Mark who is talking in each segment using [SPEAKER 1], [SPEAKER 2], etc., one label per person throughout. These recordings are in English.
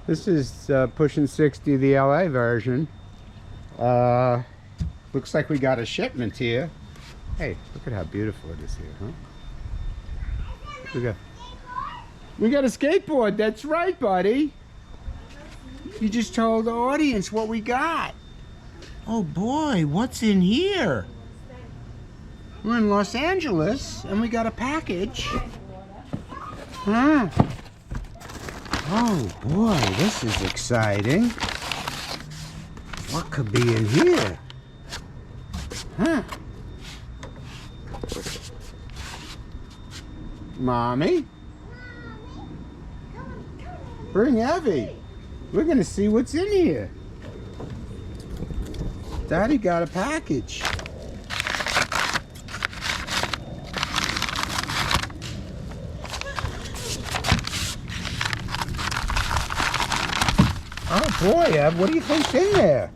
[SPEAKER 1] This is PUSHN60, the LA version. Looks like we got a shipment here. Hey, look at how beautiful it is here, huh? We got a skateboard. That's right, buddy. You just told the audience what we got. Oh boy, what's in here? We're in Los Angeles and we got a package. Huh? Oh boy, this is exciting. What could be in here? Huh? Mommy? Bring Evie. We're gonna see what's in here. Daddy got a package. Oh boy, Ev, what do you think's in there?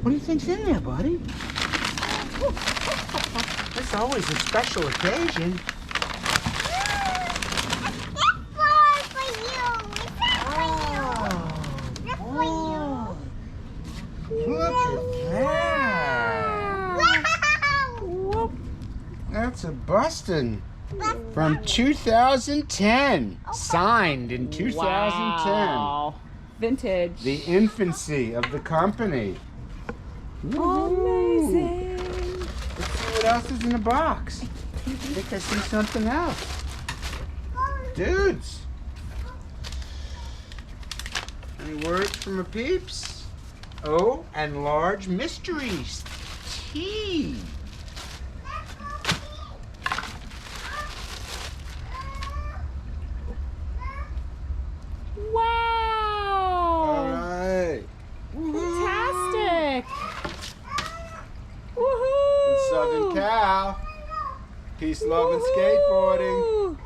[SPEAKER 1] What do you think's in there, buddy? It's always a special occasion. Look at that! Wow. That's a Bustin from 2010. Signed in 2010.
[SPEAKER 2] Wow. Vintage.
[SPEAKER 1] The infancy of the company.
[SPEAKER 2] Amazing.
[SPEAKER 1] Let's see what else is in the box. I think I see something else. Dudes. Any words from a peeps? Oh, and large mysteries. Tea.
[SPEAKER 2] Wow.
[SPEAKER 1] All right.
[SPEAKER 2] Fantastic.
[SPEAKER 1] In
[SPEAKER 2] Woohoo.
[SPEAKER 1] Southern Cal. Peace, love, and skateboarding.
[SPEAKER 2] Woohoo.